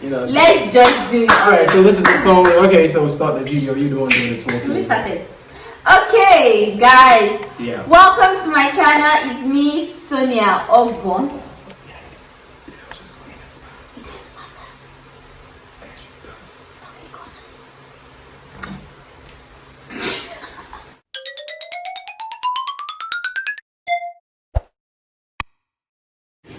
Let's just do it. Alright, so this is the phone. Okay, so start the video. You the one doing the talking. We started. Okay, guys. Yeah. Welcome to my channel. It's me, Sonia Ogbon.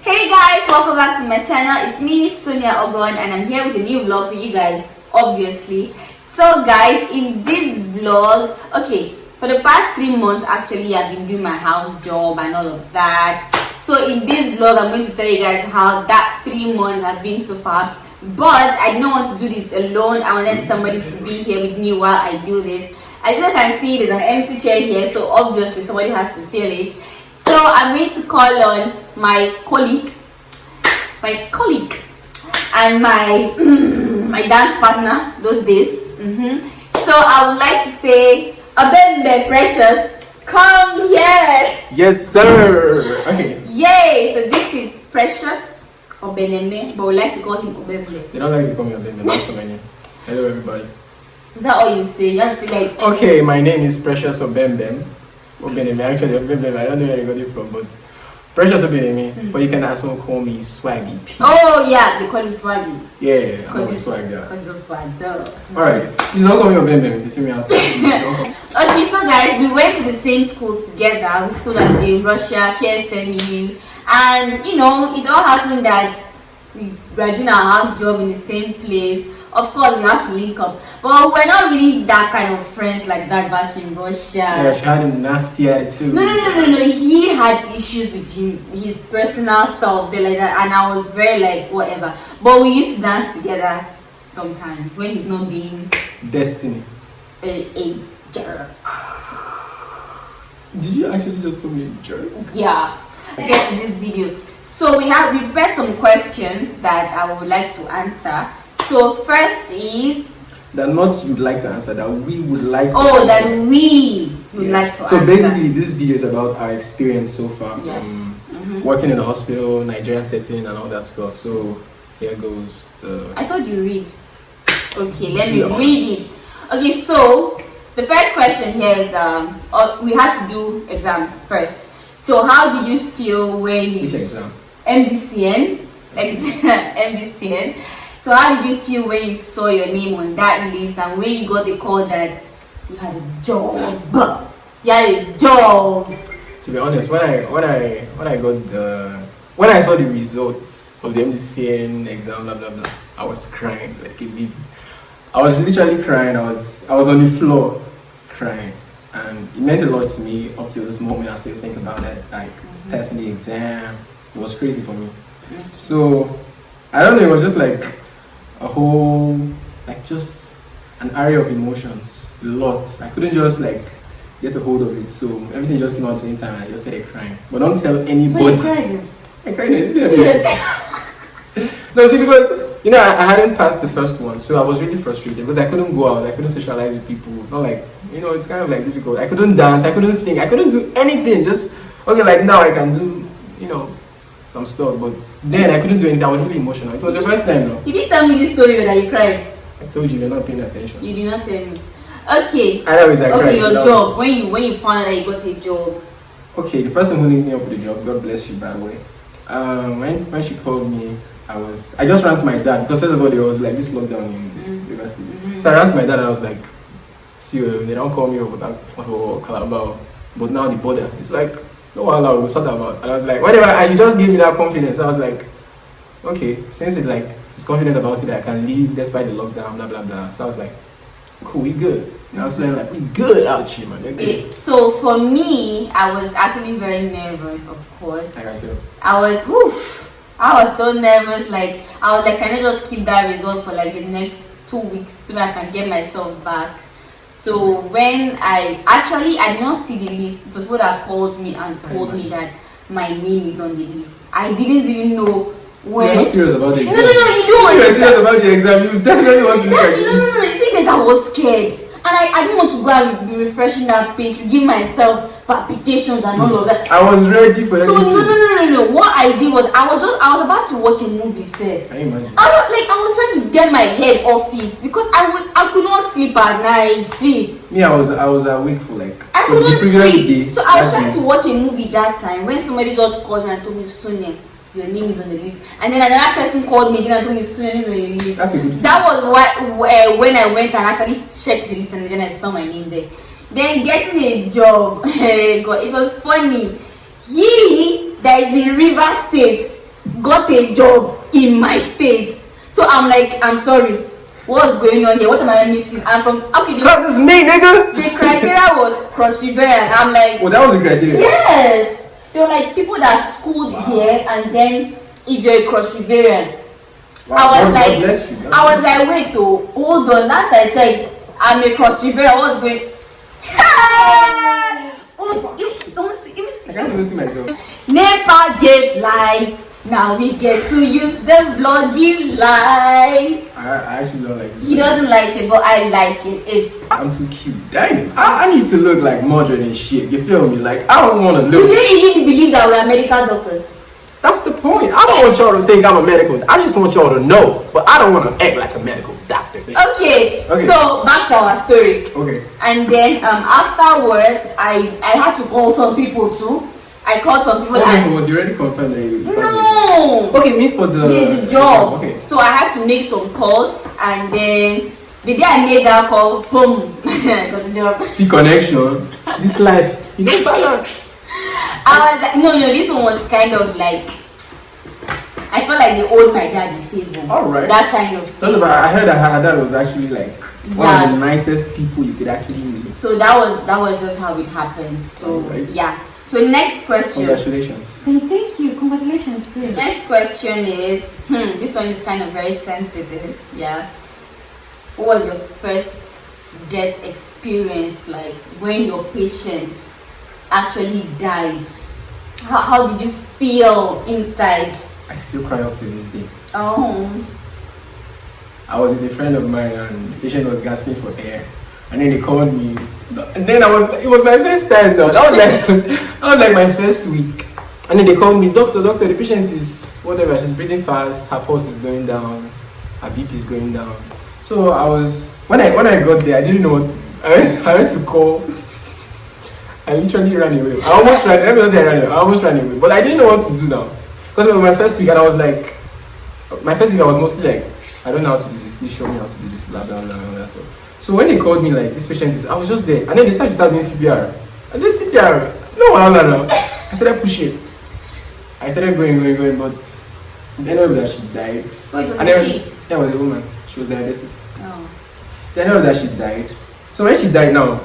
Hey guys, welcome back to my channel. It's me, Sonia Ogbon, and I'm here with a new vlog for you guys, obviously. So guys, in this vlog, okay, for the past 3 months actually I've been doing my house job and all of that. So in this vlog I'm going to tell you guys how that 3 months have been so far. But I didn't want to do this alone. I wanted somebody to be here with me while I do this. As you can see, there's an empty chair here, so obviously somebody has to fill it. So I'm going to call on my colleague and my my dance partner those days. So I would like to say, Obembe Precious, come here. Yes, sir. Okay. Yay! So this is Precious Obeneme, but we like to call him Obembe. They don't like to call me Obembe. That's so many. Hello, everybody. Is that all you say? You have to say like. Okay, my name is Precious Obembe. Obeneme, actually Obembe. I don't know where I got it from, but Precious Obeneme. But you can also call me Swaggy P. Oh yeah, they call him Swaggy. Yeah, I'm a swag guy. Because he's a swag girl. Alright, please don't call me Obembe if you see me outside. Okay, so guys, we went to the same school together. We schooled in Russia, KSMU, and you know, it all happened that we were doing our house job in the same place. Of course, we have to link up, but we're not really that kind of friends like that back in Russia. Yeah, she had a nasty attitude. No. He had issues with his personal stuff, there like that, and I was very like whatever. But we used to dance together sometimes when he's not being Destiny. a jerk. Did you actually just call me a jerk? Yeah. Get to this video. So we prepared some questions that I would like to answer. So first is that not you'd like to answer, that we would like to answer. That we would like to answer. So basically this video is about our experience so far from working in the hospital, Nigerian setting and all that stuff. So here goes the... I thought you read. Okay, let me read it. Okay, so the first question here is we had to do exams first. So how did you feel when you... Which exam? MDCN. MDCN. So how did you feel when you saw your name on that list and when you got the call that you had a job? You had a job. To be honest, when I saw the results of the MDCN exam, blah blah blah, I was crying like a baby. I was literally crying. I was on the floor crying, and it meant a lot to me up till this moment. I still think about it, like passing the exam. It was crazy for me. So I don't know. It was just like a whole, like just an area of emotions, a lot. I couldn't just like get a hold of it, so everything just came out at the same time. I just started crying, but don't tell anybody. So you cried? I cried. No, see, because you know I hadn't passed the first one, so I was really frustrated because I couldn't go out, I couldn't socialize with people. Not like, you know, it's kind of like difficult. I couldn't dance, I couldn't sing, I couldn't do anything. Just okay, like now I can do, you know, some stuff, but then I couldn't do anything. I was really emotional. It was the first time, no? You didn't tell me this story that you cried. I told you, you're not paying attention. You did not tell me. Okay. I cried. Okay, your job. When you found out that you got a job. Okay, the person who linked me up with the job, God bless you, by the way. When she called me, I just ran to my dad because first of all there was like this lockdown in university. So I ran to my dad and I was like, see, they don't call me over for Calabar, but now the border. It's like, no, we'll sort that out. And I was like, whatever, and you just gave me that confidence. I was like, okay, since it's like she's confident about it, I can leave despite the lockdown, blah blah blah. So I was like, cool, we good. And I was like, we good out here, man. Okay. So for me, I was actually very nervous, of course. I can tell. I was so nervous. Like I was like, can I just keep that result for like the next 2 weeks so that I can get myself back? So when I did not see the list. It was what that called me and told me that my name is on the list. I didn't even know when. You're not serious about the exam. No, you don't want to. You're serious about the exam. You definitely want to look at this. No. The thing is, I was scared, and I didn't want to go and be refreshing that page to give myself palpitations and all of that. I was ready for so everything. No. What I did was I was about to watch a movie, sir. Can you imagine? I was trying to get my head off it because I could not sleep at night. See, Me, I was awake for like I the couldn't previous sleep. day. So I was that trying day. to watch a movie that time when somebody just called me and told me, Sonia, your name is on the list. And then another person called me again and told me, Sonia, your name is on the list. That's a good feeling. That was when I went and actually checked the list and then I saw my name there. Then getting a job, God, it was funny. He that is in River State got a job in my state. So I'm like, I'm sorry, what's going on here? What am I missing? I'm from Cause it's me, nigga. the criteria was cross river and I'm like, Oh, that was the criteria. yes. They were like people that schooled here and then if you're a cross riverian. Wow, I God bless you. was like, wait, oh, hold on. Last I checked, I'm a cross riverian. What's going? I can't even see myself. Never gave life. Now we get to use the vlogging life. I actually don't like this. He doesn't like it, but I like it. I'm too cute. Damn. I need to look like Mordred and shit. You feel me? Like, I don't want to You look. didn't even believe that we are medical doctors. That's the point. I don't want y'all to think I'm a medical. I just want y'all to know. But I don't want to act like a medical doctor. Okay, Okay. so back to our story. Okay. And then afterwards, I had to call some people too. I called some people. Okay, And was you already confirmed that you no. Okay, me for The job. Okay. So I had to make some calls, and then the day I made that call, boom, I got the job. See connection. This life, you know, balance. I was like, no, this one was kind of like, I felt like they owed my dad the favor. Alright. That kind of That's thing. about, I heard that her dad was actually like one Yeah. of the nicest people you could actually meet. So that was just how it happened. So Alright. yeah. So next question. Congratulations. Thank you. Congratulations too. Next question is, this one is kind of very sensitive. Yeah. What was your first death experience like when your patient actually died? How did you feel inside? I still cry up to this day. Oh. I was with a friend of mine and the patient was gasping for air. And then they called me. And then it was my first time though. That was like my first week. And then they called me, doctor, the patient is whatever, she's breathing fast, her pulse is going down, her BP is going down. So when I got there, I didn't know what to do. I went to call. I literally ran away. I almost ran away. But I didn't know what to do now. Because it was my first week and I was like, my first week I was mostly like, I don't know how to do this, please show me how to do this, blah blah blah and all that stuff. So when they called me like, this patient is, I was just there. And then they started to start doing CPR. I said, CPR? No. I started pushing. I started going, but they know that she died. Oh, it was And a then, she. yeah, it was a woman. She was diabetic. Oh. They know that she died. So when she died now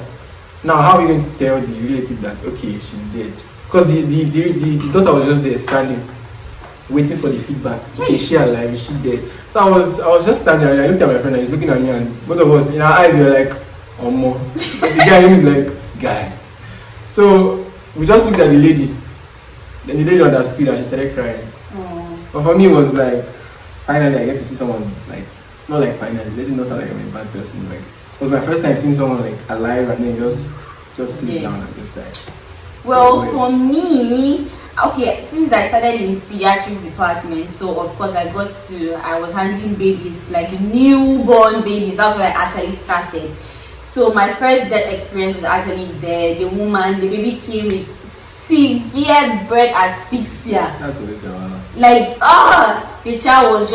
how are we going to tell the relative that, okay, she's dead? Because the daughter was just there standing, waiting for the feedback. Is she alive? Is she dead? So I was just standing there and I looked at my friend and he's looking at me and both of us, in our eyes, we were like, oh more. The guy was like, guy. So we just looked at the lady. Then the lady understood and she started crying. Oh. But for me it was like, finally I get to see someone, like, not like finally, let it not sound like I'm a bad person. Like, it was my first time seeing someone like alive and then just sleep down and just die. Well, for me, okay, since I started in pediatrics department, so of course I was handling babies, like newborn babies. That's where I actually started. So my first death experience was actually there. The baby came with severe breath asphyxia. That's what it's about. Like, the child was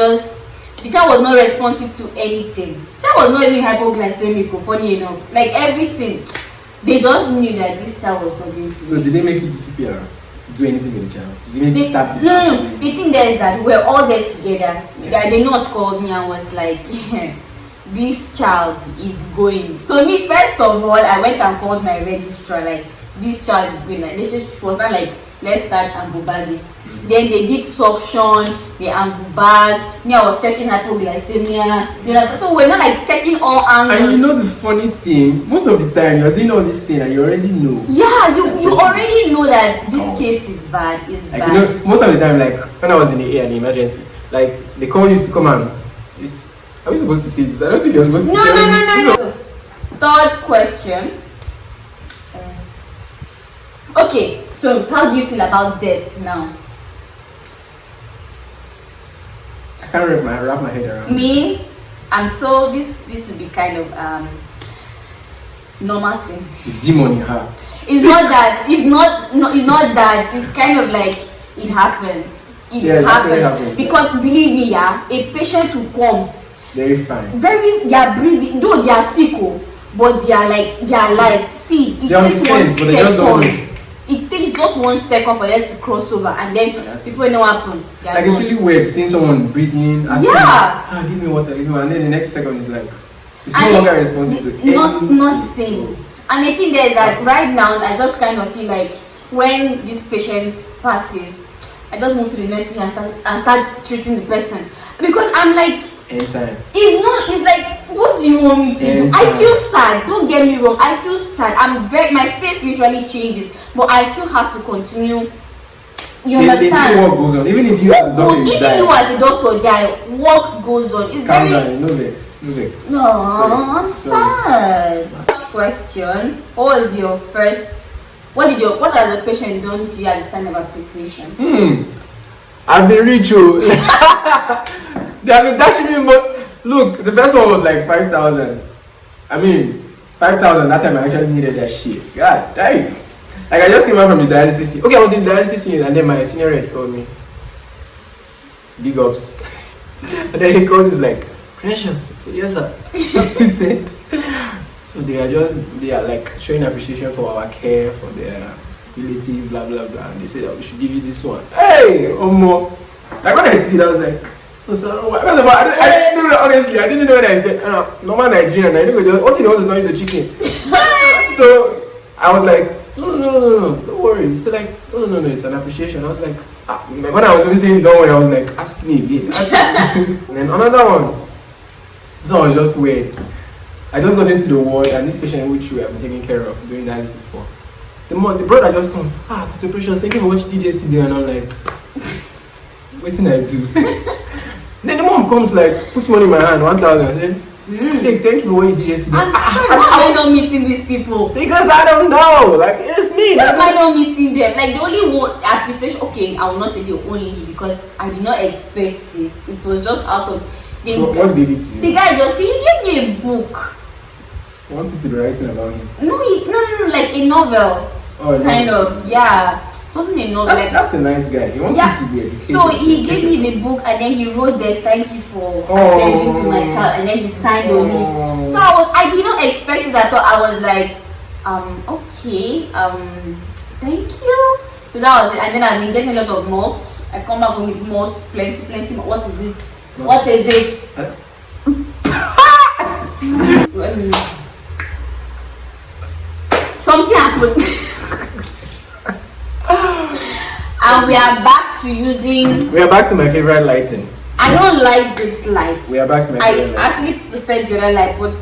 not responsive to anything. The child was not even hypoglycemic, funny enough. Like everything. They just knew that this child was not going to So did they make you do CPR? Do anything with the child? Did they make you tap it? No. The thing there is that we're all there together. Yeah. The nurse called me and was like, this child is going. So me, first of all, I went and called my registrar, like, this child is going. Like, she was not like, let's start ambubadi. Then they did suction, they ambubad. Me, I was checking hypoglycemia. You know, so we're not like checking all angles. And you know the funny thing, most of the time you're doing all this thing and you already know. Yeah, you already know that this case is bad. It's like, bad. you know, most of the time, like when I was in the emergency, like they call you to come and are we supposed to say this? I don't think you're supposed to say this. No. Third question. Okay, so how do you feel about death now? I can't wrap my head around Me, I'm so this would be kind of normal thing. The demon in her. It's not that. It's not that. It's kind of like it happens. It happens because believe me, yeah, a patient will come very fine. They are breathing, though they are sick, but they are like they are alive. See, it takes 1 second. It takes just 1 second for them to cross over, and then before it no happen. Like it's really weird seeing someone breathing. Yeah. Give me water, give me, and then the next second is like it's no longer responsive to not same. And the thing there is that right now I just kind of feel like when this patient passes, I just move to the next patient and start treating the person because I'm like. Anytime. It's like, what do you want me to do? I feel sad. Don't get me wrong. I feel sad. My face literally changes, but I still have to continue. You understand? They see what goes on. Even if you as a doctor die, work goes on. It's calm down. No vex. No, I'm sad. First question: what was your first? What has the patient done to you as a sign of appreciation? I've been rich, They have been dashing me, but look, the first one was like 5,000. I mean, 5,000. That time I actually needed that shit. God damn. Like I just came out from the dialysis unit. Okay, I was in the dialysis unit, and then my senior rep called me. Big ups. And then he called me like, Precious. I said, yes sir. He said, so they are like showing appreciation for our care, for their ability, blah blah blah. And they said that we should give you this one. Hey, Omo. Like when I see it, I was like, no, sir, I didn't know, honestly, I didn't know what I said. Normal Nigerian, I didn't go, what you want is not eat the chicken. So I was like, no, don't worry. He said like, no, it's an appreciation. I was like, when I was only saying don't worry, I was like, ask me again. And then another one. This one was just weird. I just got into the ward, and this patient which we have been taking care of, doing dialysis for. The brother just comes, Dr. Precious, thank you for watching TJ today, and I'm like, what did I do? Then the mom comes like, puts money in my hand, 1,000. I said, thank you for what you did yesterday. I'm sorry, why am I not meeting these people? Because I don't know. Like, it's me. Why am I not meeting them? Like, the only one appreciation, okay, I will not say the only because I did not expect it. It was just out of. What did they give to you? The guy he gave me a book. He wants you to be writing about him. No, like a novel. Oh, kind of, yeah. It wasn't a novel. That's a nice guy. He wants you to be educated. So he gave me the book and then he wrote there, thank you for attending to my child, and then he signed on it. So I did not expect it. I thought I was like, okay, thank you. So that was it. And then I've been getting a lot of notes. I come back home with notes, plenty. What is it? What is it? Something happened. And we are back to using. We are back to my favorite lighting. I don't like this light. We are back to my favorite light. I actually prefer the other light, but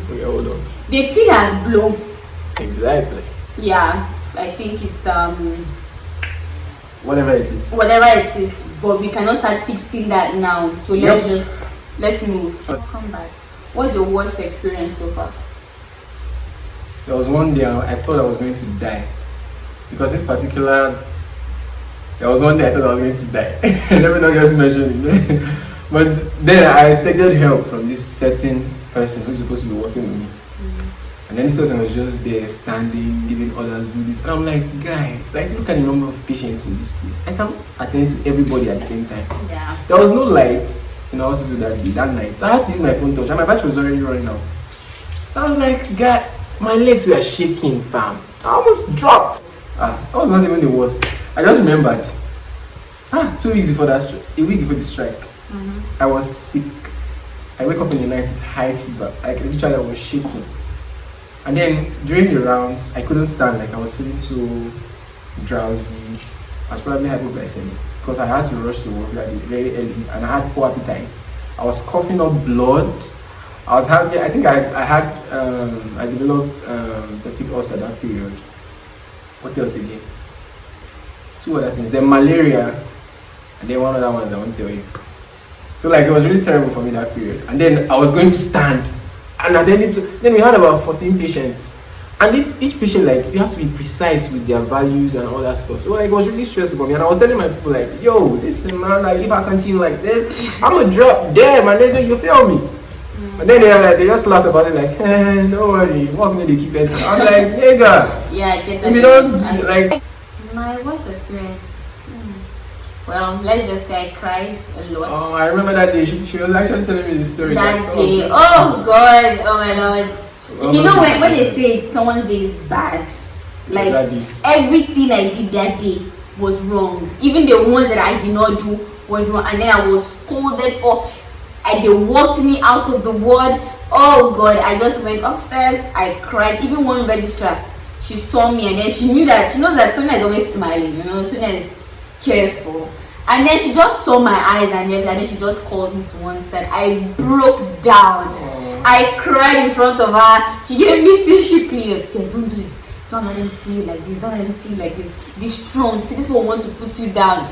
Okay, hold on. the thing has blown. Exactly. Yeah, I think it's whatever it is. But we cannot start fixing that now. So let's move. Come back. What's your worst experience so far? There was one day I thought I was going to die. Because there was one day I thought I was going to die. Let me not just mention it. But then I expected help from this certain person who's supposed to be working with me. And then this person was just there standing, giving others do this. And I'm like, guy, like look at the number of patients in this place. I can't attend to everybody at the same time. Yeah. There was no light in the hospital that night. So I had to use my phone touch and my battery was already running out. So I was like, guy, my legs were shaking, fam. I almost dropped. That was not even the worst. I just remembered. 2 weeks before that strike, a week before the strike, I was sick. I wake up in the night with high fever. Like literally I was shaking. And then during the rounds, I couldn't stand. Like I was feeling so drowsy. I was probably hypoglycemic because I had to rush to work very early and I had poor appetite. I was coughing up blood. I was having. I think I developed peptic ulcer that period. What else again? 2 other things. Then malaria, and then one other one I won't tell you. So like it was really terrible for me that period. And then I was going to stand, and then we had about 14 patients, and each patient, like you have to be precise with their values and all that stuff. So like it was really stressful for me, and I was telling my people like, yo, listen man, like if I continue like this, I'm gonna drop dead, man. You feel me? But then they just laughed about it like, hey, don't worry, what can they keep it? I'm like, nigga. Yeah, I get that. If you don't like my worst experience. Well, let's just say I cried a lot. Oh, I remember that day. She was actually telling me the story. That day. Oh God. Oh my Lord. You know when they say someone's day is bad, like everything I did that day was wrong. Even the ones that I did not do was wrong, and then I was scolded for. And they walked me out of the ward. Oh God! I just went upstairs. I cried. Even one registrar, she saw me, and then she knows that Sonia is always smiling. You know, Sonia is cheerful. And then she just saw my eyes and everything, and then she just called me to one side. I broke down. I cried in front of her. She gave me tissue clear. Said, don't do this. Don't let them see you like this. Don't let them see you like this. Be strong. See, this people want to put you down.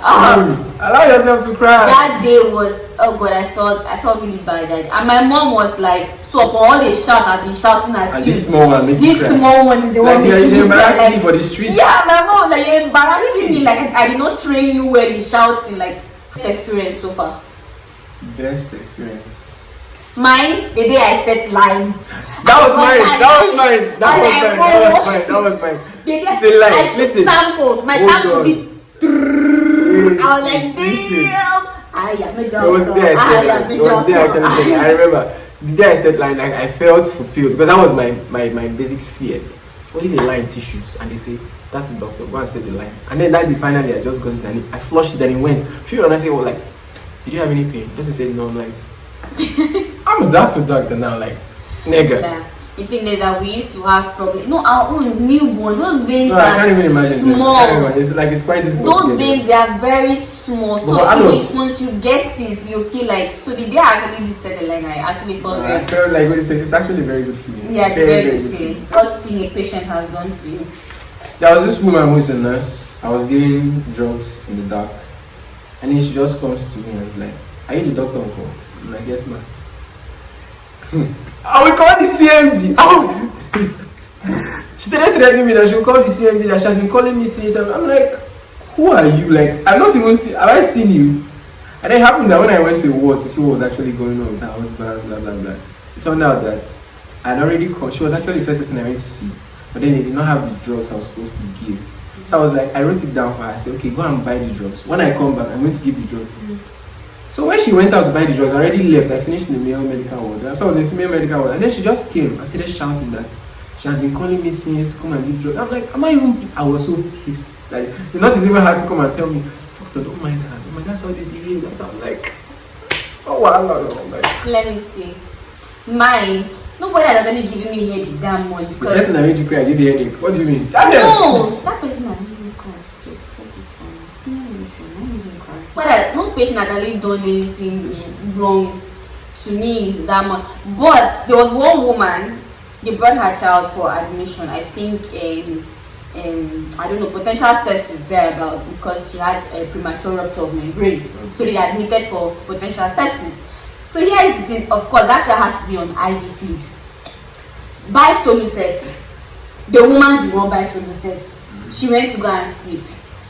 Allow yourself to cry. That day was, oh God, I felt really bad that day. And my mom was like, so upon all the shout, I've been shouting at and you. This small one make this small one is the one making you cry. Like, me for the streets. Yeah, my mom was like, you're embarrassing me. Like I did not train you well in shouting. Like best experience so far. Best experience. Mine, the day I set line. That was mine. That was mine. The day I took sample. My sample did. I was like, damn. I am a doctor. It was there actually. I remember the day I said line, I felt fulfilled because that was my basic fear. What if they lie in tissues and they say that's the doctor, go and say the line, and then that day finally I just got it and I flushed it and it went. Few and I say, well, like, did you have any pain? Person said no. I'm like, I'm a doctor now, like, nigga. Yeah. The thing is that we used to have problems. No, our own newborn, those veins I are can't even imagine small. It's quite difficult. Those veins, they are very small. So once you get it, you feel like. So the day I actually did set the line, I actually felt very. I felt like what you said. It's actually a very good feeling. Yeah, it's a very good feeling. First thing a patient has done to you. There was this woman who is a nurse. I was giving drugs in the dark, and then she just comes to me and is like, "Are you the doctor, uncle?" I'm like, "Yes, ma'am." I will call the CMD. Oh, Jesus. She started threatening me that she will call the CMD, that she has been calling me since. I'm like, who are you? Like, I've not even seen, have I seen you? And it happened that when I went to the ward to see what was actually going on with her husband, blah, blah, blah, it turned out that I'd already called. She was actually the first person I went to see, but then they did not have the drugs I was supposed to give. So I was like, I wrote it down for her. I said, okay, go and buy the drugs. When I come back, I'm going to give the drugs. So when she went out to buy the drugs, I already left. I finished in the male medical ward. So I was in the female medical ward. And then she just came and started shouting that she has been calling me since to come and give drugs. I'm like, I was so pissed. Like, the nurses even had to come and tell me, doctor, don't mind her. Oh my, that's how they behave. That's how I'm like, oh wow. Like, let me see. Mine, nobody has actually given me headache that much because. The person that made you cry, I gave you a headache. What do you mean? No, that person that made me cry. But no patient actually done anything wrong to me that much. But there was one woman, they brought her child for admission. I think I don't know, potential sepsis there about because she had a premature rupture of membrane. So they admitted for potential sepsis. So here is the thing, of course that child has to be on IV fluid. Buy Soluset. The woman did not buy Soluset. She went to go and sleep.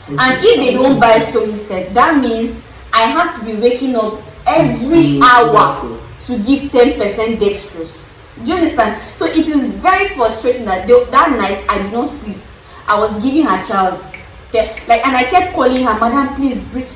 And if they don't buy Soluset, that means I have to be waking up every hour to give 10% dextrose. Do you understand? So it is very frustrating that that night I did not sleep. I was giving her child, and I kept calling her, madam, please bring.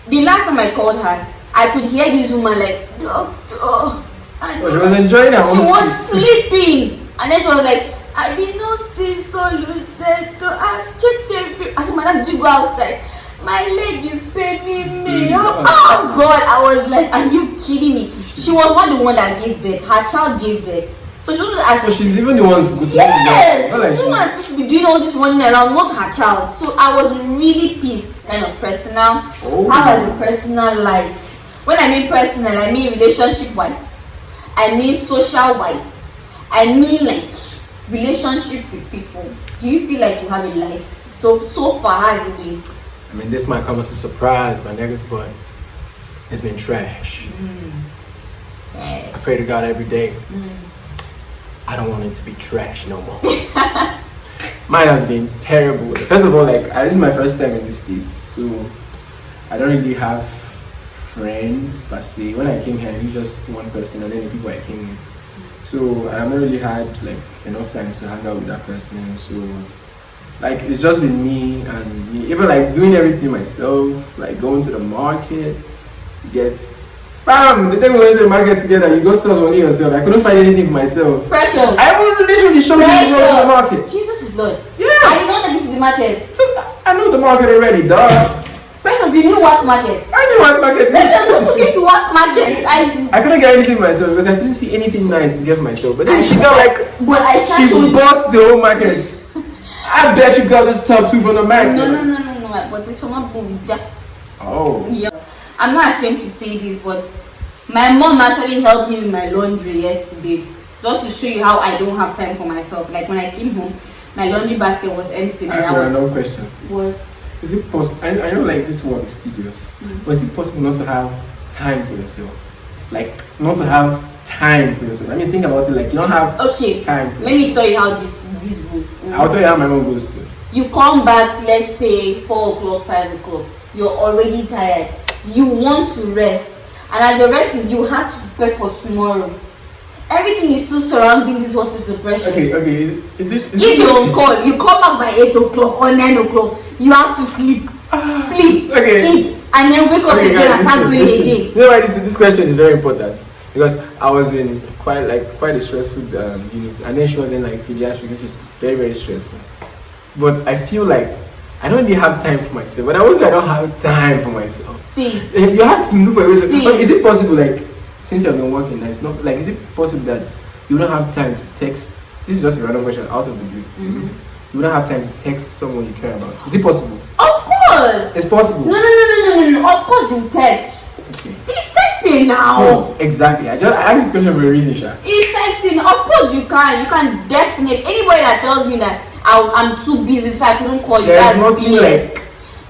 The last time I called her, I could hear this woman like, doctor. And she was enjoying her. She was sleeping, and then she was like, I did not see Soluset. I've checked every. I said, madam, did you go outside? My leg is paining me. Oh God, I was like, are you kidding me? She was not the one that gave birth. Her child gave birth. So she was as. So she's even the one to go to yes, she's the one that's supposed to be doing all this running around, not her child. So I was really pissed. Kind of personal. Oh. How was the personal life? When I mean personal, I mean relationship wise. I mean social wise. I mean like relationship with people. Do you feel like you have a life? So far, how has it been? I mean, this might come as a surprise, my niggas, but it's been trash. Right. I pray to God every day. I don't want it to be trash no more. Mine has been terrible. First of all, like, this is my first time in the States, so I don't really have friends per se. When I came here, I knew just one person, and then the people I came with. So I've not really had like enough time to hang out with that person. So like it's just been me and me, even like doing everything myself, like going to the market to get. Fam, the day we went to the market together, you got stuff only yourself. I couldn't find anything for myself. Precious. I was literally showing you to go to the market. Jesus is Lord. Yes. I did not take it to the market. So I know the market already, duh. Precious, you knew what market. I knew what market. Precious, who took you to what market? I couldn't get anything myself because I didn't see anything nice to get for myself. But then she got like, she bought the whole market. I bet you got this top 2 from the market. No. But it's from Abuja. Oh. Yeah. I'm not ashamed to say this, but my mom actually helped me with my laundry yesterday, just to show you how I don't have time for myself. Like when I came home, my laundry basket was empty, and I was. No question. What? Is it possible? I know like this work is tedious, but is it possible not to have time for yourself? Like not to have time for yourself. I mean, think about it. Like you don't have time. Let me tell you how this goes. I'll tell you how my mom goes too. You come back, let's say 4 o'clock, 5 o'clock. You're already tired. You want to rest, and as you're resting, you have to prepare for tomorrow. Everything is still surrounding this hospital, precious. Okay. Is it? If you're on call, you come back by 8 o'clock or 9 o'clock. You have to sleep, eat, and then wake up again and start doing it again. You know why this question is very important? Because I was in quite a stressful unit, and then she was in like pediatrics, which is very, very stressful. But I feel like I don't really have time for myself, but I also don't have time for myself. See, you have to look for ways. Is it possible, like, since you have been working, that it's not like, is it possible that you don't have time to text? This is just a random question out of the blue. You don't have time to text someone you care about. Is it possible? Of course. It's possible. No. Of course you text. Okay. He's texting now. Oh, exactly. I asked this question for a reason, Sha. He's texting. Of course you can. You can definitely. Anybody that tells me that I'm too busy, so I couldn't call you. That's BS.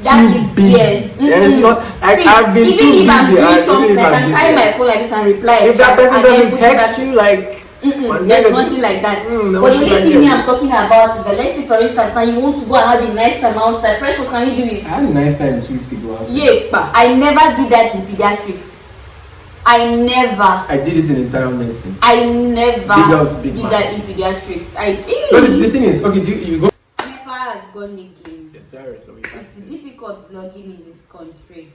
That is BS. There's not. Like, see, I've been even too if busy. I'm doing something, I can carry my phone like this and reply. If that person doesn't text you, like. There's nothing like that. But the only thing I'm talking about is that, let's say for instance now you want to go and have a nice time outside. Precious, can you do it? I had a nice time 2 weeks ago outside. Yeah, but I never did that in pediatrics. I did it in internal medicine. I never did that in pediatrics. But the thing is, okay, you go. Never has gone again. Yes, sir. So it's difficult logging in this country.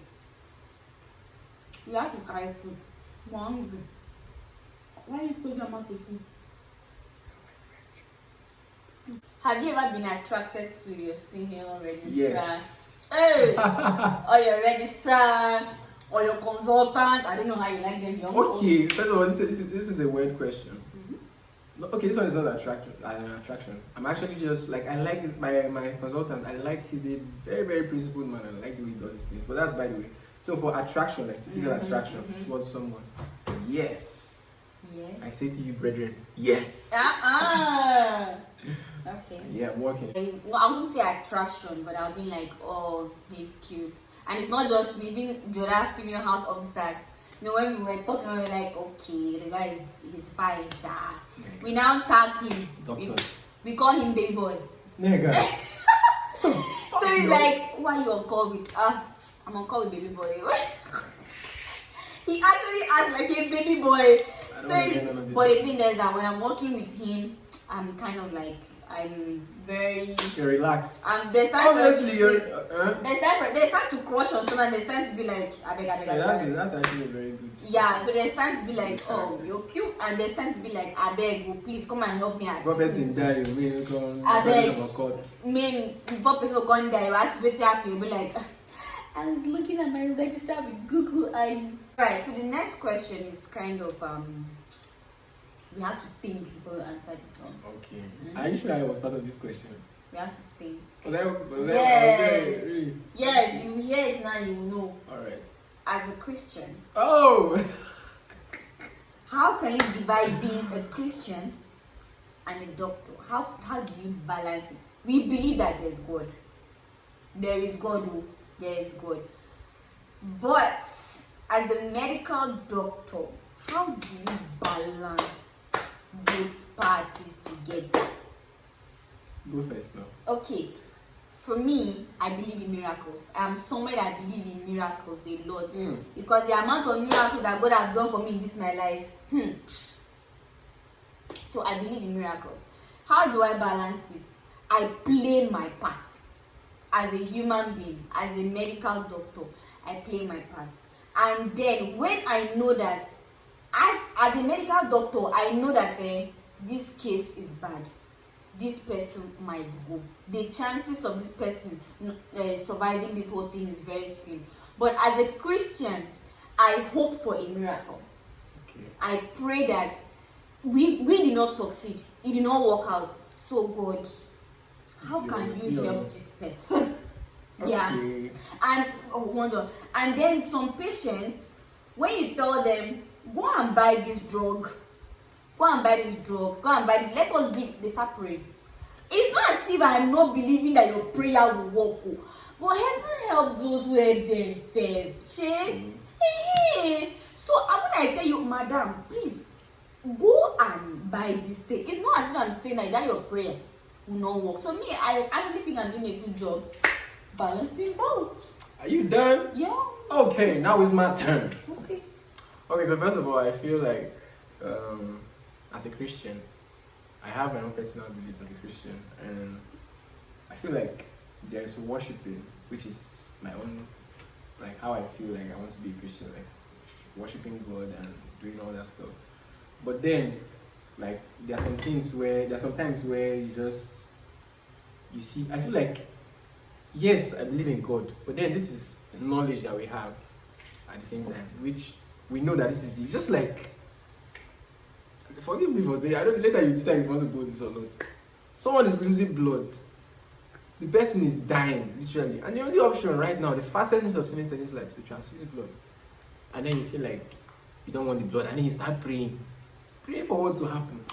You have to carry food. Why you put your mouth to food? Have you ever been attracted to your senior registrar? Yes. Hey, or your registrar, or your consultant? I don't know how you like them. Okay, first of all, this is a weird question. Okay, this one is not an attraction. I'm actually just like, I like my consultant. I like he's a very, very principled man. I like the way he does his things. But that's by the way. So for attraction, like physical attraction towards someone, yes. I say to you, brethren, yes. Okay. Yeah, I'm working. I wouldn't say attraction, but I'll be like, oh, he's cute. And it's not just me, even the other female house officers. You know, when we were talking, we were like, okay, the guy is fine, sha. We now tagged him. Doctors. We call him baby boy. Nigga. So he's like, why are you on call with? I'm on call with baby boy. He actually acts like a baby boy. But the thing is that when I'm working with him, I'm kind of like, I'm very. You're relaxed. There's time obviously there's time to crush on someone. There's time to be like, I beg. That's actually very good. Yeah, so there's time to be like, oh, you're cute, and there's time to be like, I beg, oh, please come and help me. Before person die, you come. I beg. Before person come die, you ask me to happy. You'll be like, I was looking at my register with Google eyes. Right. So the next question is kind of we have to think before we answer this one. Okay. Are you sure I was part of this question? We have to think. Yes. Really? Yes, you hear it now, you know. Alright. As a Christian. Oh! How can you divide being a Christian and a doctor? How do you balance it? We believe that there's God. There is God. There is God. But as a medical doctor, how do you balance both parties together? Go first now. Okay. for me, I believe in miracles. I am somebody that believe in miracles a lot. Because the amount of miracles that God has done for me in this my life. So I believe in miracles. How do I balance it? I play my part. As a human being, as a medical doctor, I play my part. And then when I know that, as a medical doctor, I know that this case is bad. This person might go. The chances of this person surviving this whole thing is very slim. But as a Christian, I hope for a miracle. Okay. I pray that we did not succeed. It did not work out. So God, how can you help this person? Yeah. And wonder. And then some patients, when you tell them, go and buy this drug, go and buy this, let us give, they start praying. It's not as if I'm not believing that your prayer will work. But heaven help those who help themselves. So when I tell you, madam, please go and buy this. It's not as if I'm saying that your prayer will not work. So me, I really think I'm doing a good job balancing both. Are you done? Yeah. Okay, now it's my turn. Okay. Okay, so first of all, I feel like as a Christian, I have my own personal beliefs as a Christian, and I feel like there's worshiping, which is my own, like how I feel like I want to be a Christian, like worshiping God and doing all that stuff. But then, like there are sometimes where you see, I feel like, yes, I believe in God, but then this is knowledge that we have at the same time, which we know that this is just like, forgive me for saying, I don't, later you decide if you want to go this or not. Someone is losing blood. The person is dying, literally. And the only option right now, the fastest means of saving person's life is to transfuse blood. And then you say like, you don't want the blood, and then you start praying. Praying for what to happen.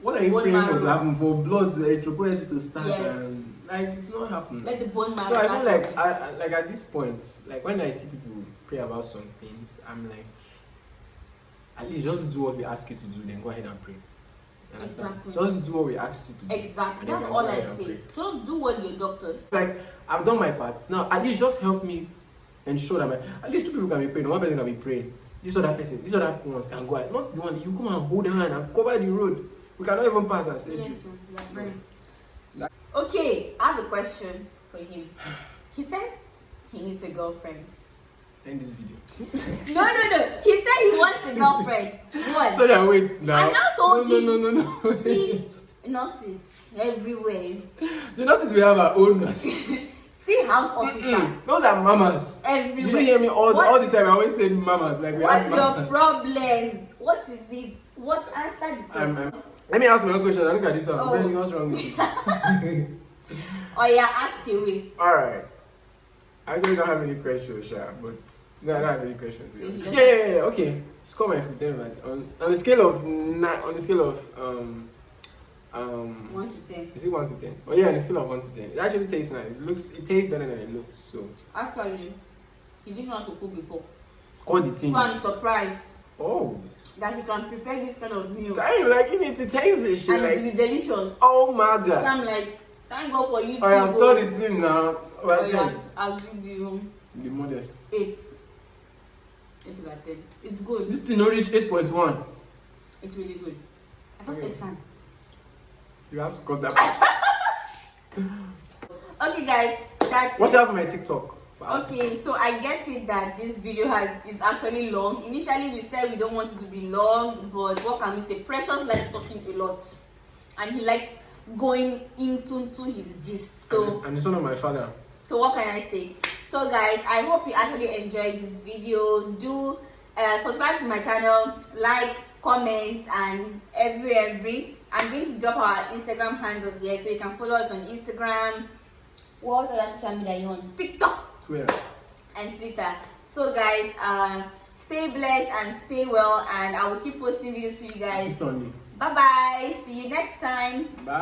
What are you praying for to happen? For blood to erythropoiesis to start? Yes. And like it's not happening. Let the bone marrow. So I feel like like at this point, like when I see people pray about some things, I'm like, at least just do what we ask you to do, then go ahead and pray. You understand? Exactly. Just do what we ask you to do. Exactly. That's all I say. Just do what your doctors. Like I've done my part. Now at least just help me ensure that at least two people can be praying. One person can be praying. This other person, this other ones can go out. Not the one that you come and hold hand and cover the road. We cannot even pass and say yes, yeah. Okay, I have a question for him. He said he needs a girlfriend. End this video. No. He said he wants a girlfriend. What? So yeah, wait now. I now told him. No. See, nurses everywhere. The nurses, we have our own nurses. See house officers. Those are mamas. Everywhere. Did you hear me all the time? I always say mamas. Like we have mamas. What's your problem? What is it? What answer the question? Let me ask my own question. Look at this one. Oh. Really, what's wrong with you? Oh yeah, ask away. Alright. I actually don't have any questions, Sha, but I don't have any questions. So Yeah. Okay. Score my food then, right? On the scale of 1 to 10. Is it 1 to 10? Oh yeah, on the scale of 1 to 10. It actually tastes nice. It tastes better than it looks. So Actually, he didn't know how to cook before. score the thing. So I'm surprised Oh. that he can prepare this kind of meal. Damn, like you need to taste this shit. And Like, it will be delicious. oh my So god. I'm like, thank God for you. I have stored the thing now. Oh Well, yeah, I'll give you the modest. 8. 8 over 10. It's good. This thing only reach 8.1. It's really good. I just ate some. You have to cut that part. Okay guys, that's Watch it. out for my TikTok. Okay, so I get it that this video is actually long. Initially we said we don't want it to be long, but what can we say? Precious likes talking a lot, and he likes going into his gist. So and it's one of my father. So what can I say? So guys, I hope you actually enjoyed this video. Do subscribe to my channel, like, comment, and every. I'm going to drop our Instagram handles here, so you can follow us on Instagram. What other social media you on? TikTok, Twitter, and Twitter. So guys, stay blessed and stay well, and I will keep posting videos for you guys. Sunday. Bye bye. See you next time. Bye.